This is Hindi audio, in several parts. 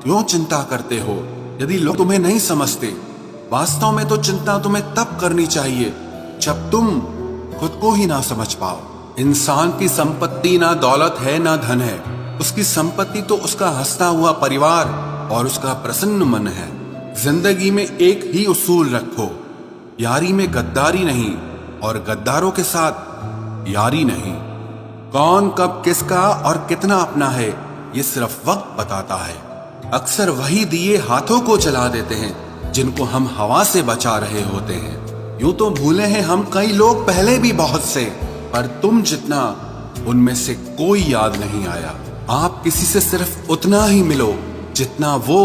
क्यों चिंता करते हो? यदि लोग तुम्हें नहीं समझते, वास्तव में तो चिंता तुम्हें तब करनी चाहिए जब तुम खुद को ही ना समझ पाओ। इंसान की संपत्ति ना दौलत है ना धन है, उसकी संपत्ति तो उसका हंसता हुआ परिवार और उसका प्रसन्न मन है। जिंदगी में एक ही उसूल रखो, यारी में गद्दारी नहीं और गद्दारों के साथ यारी नहीं। कौन कब किसका और कितना अपना है, ये सिर्फ वक्त बताता है। अक्सर वही दिए हाथों को जला देते हैं जिनको हम हवा से बचा रहे होते हैं। यूं तो भूले हैं हम कई लोग पहले भी बहुत से, पर तुम जितना उनमें से कोई याद नहीं आया। आप किसी से सिर्फ उतना ही मिलो जितना वो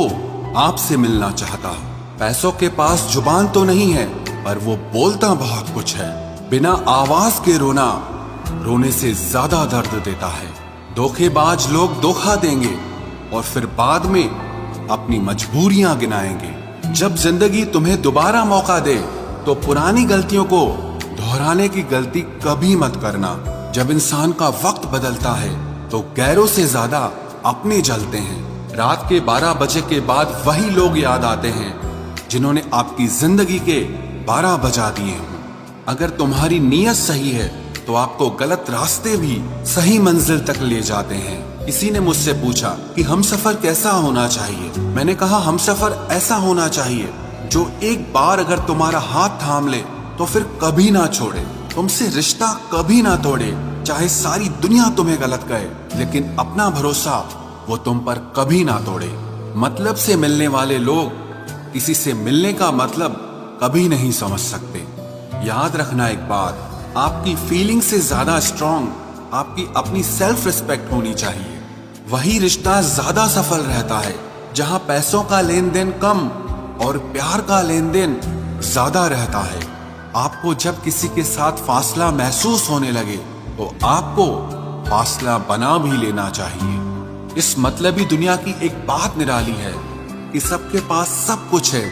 आपसे मिलना चाहता। पैसों के पास जुबान तो नहीं है, पर वो बोलता बहुत कुछ है। बिना आवाज के रोना रोने से ज्यादा दर्द देता है। धोखेबाज लोग धोखा देंगे और फिर बाद में अपनी मजबूरियां गिनाएंगे। जब जिंदगी तुम्हें दोबारा मौका दे तो पुरानी गलतियों को दोहराने की गलती कभी मत करना। जब इंसान का वक्त बदलता है तो गैरों से ज्यादा अपने जलते हैं। रात के 12 बजे के बाद वही लोग याद आते हैं जिन्होंने आपकी जिंदगी के 12 बजा दिए हों। अगर तुम्हारी नीयत सही है तो आपको गलत रास्ते भी सही मंजिल तक ले जाते हैं। किसी ने मुझसे पूछा कि हमसफर कैसा होना चाहिए। मैंने कहा हमसफर ऐसा होना चाहिए जो एक बार अगर तुम्हारा हाथ थाम ले तो फिर कभी ना छोड़े, तुमसे रिश्ता कभी ना तोड़े। चाहे सारी दुनिया तुम्हें गलत कहे, लेकिन अपना भरोसा वो तुम पर कभी ना तोड़े। मतलब से मिलने वाले लोग किसी से मिलने का मतलब कभी नहीं समझ सकते। याद रखना एक बात, आपकी फीलिंग से ज्यादा स्ट्रॉन्ग आपकी अपनी सेल्फ रिस्पेक्ट होनी चाहिए। वही रिश्ता ज्यादा सफल रहता है जहां पैसों का लेन देन कम और प्यार का लेन देन ज्यादा रहता है। आपको जब किसी के साथ फासला महसूस होने लगे तो आपको फासला बना भी लेना चाहिए। इस मतलबी दुनिया की एक बात निराली है कि सबके पास सब कुछ है,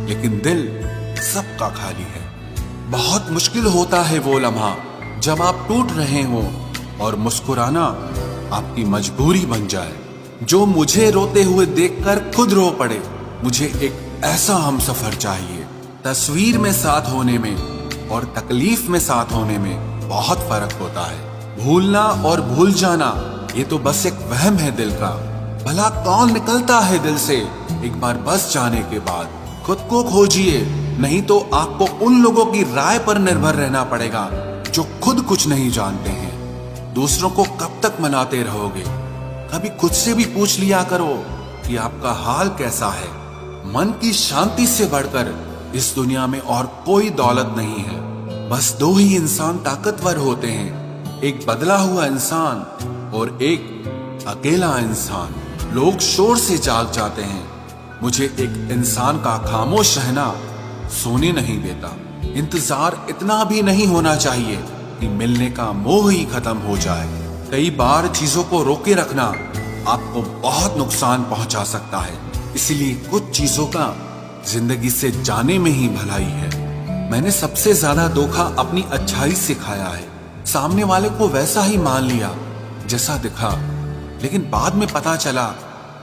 लेकिन दिल सबका खाली है। बहुत मुश्किल होता है वो लम्हा जब आप टूट रहे हो और मुस्कुराना आपकी मजबूरी बन जाए। जो मुझे रोते हुए देखकर खुद रो पड़े। मुझे एक ऐसा हमसफर चाहिए। तस्वीर में साथ होने में और तकलीफ में साथ होने में बहुत फर्क होता है। भूलना और भूल जाना ये तो बस एक वहम है दिल का। भला कौन निकलता है दिल से एक बार बस जाने के बाद। खुद को खोजिए, नहीं तो आपको उन लोगों की राय पर निर्भर रहना पड़ेगा जो खुद कुछ नहीं जानते हैं। दूसरों को कब तक मनाते रहोगे? कभी खुद से भी पूछ लिया करो कि आपका हाल कैसा है। मन की शांति से बढ़कर इस दुनिया में और कोई दौलत नहीं है। बस दो ही इंसान ताकतवर होते हैं, एक बदला हुआ इंसान और एक अकेला इंसान। लोग शोर से जाग जाते हैं, मुझे एक इंसान का खामोश रहना सोने नहीं देता। इंतजार इतना भी नहीं होना चाहिए कि मिलने का मोह ही खत्म हो जाए। कई बार चीजों को रोके रखना आपको बहुत नुकसान पहुंचा सकता है, इसलिए कुछ चीजों का जिंदगी से जाने में ही भलाई है। मैंने सबसे ज्यादा धोखा अपनी अच्छाई से खाया है। सामने वाले को वैसा ही मान लिया जैसा दिखा, लेकिन बाद में पता चला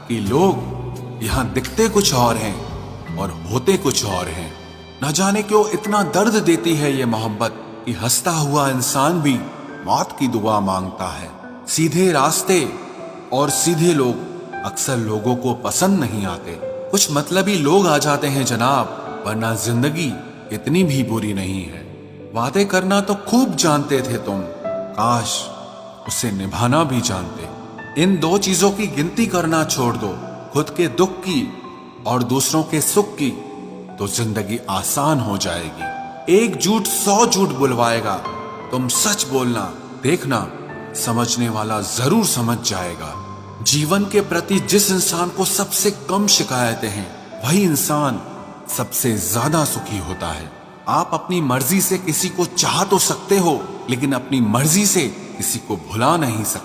कि लोग यहाँ दिखते कुछ और हैं और होते कुछ और हैं। न जाने क्यों इतना दर्द देती है ये मोहब्बत कि हंसता हुआ इंसान भी मौत की दुआ मांगता है। सीधे रास्ते और सीधे लोग अक्सर लोगों को पसंद नहीं आते। कुछ मतलबी लोग आ जाते हैं जनाब, वरना जिंदगी इतनी भी बुरी नहीं है। वादे करना तो खूब जानते थे तुम, काश उसे निभाना भी जानते। इन दो चीजों की गिनती करना छोड़ दो, खुद के दुख की और दूसरों के सुख की, तो जिंदगी आसान हो जाएगी। एक झूठ 100 झूठ बुलवाएगा। तुम सच बोलना, देखना समझने वाला जरूर समझ जाएगा। जीवन के प्रति जिस इंसान को सबसे कम शिकायतें हैं, वही इंसान सबसे ज्यादा सुखी होता है। आप अपनी मर्जी से किसी को चाह तो सकते हो, लेकिन अपनी मर्जी से किसी को भुला नहीं सकते।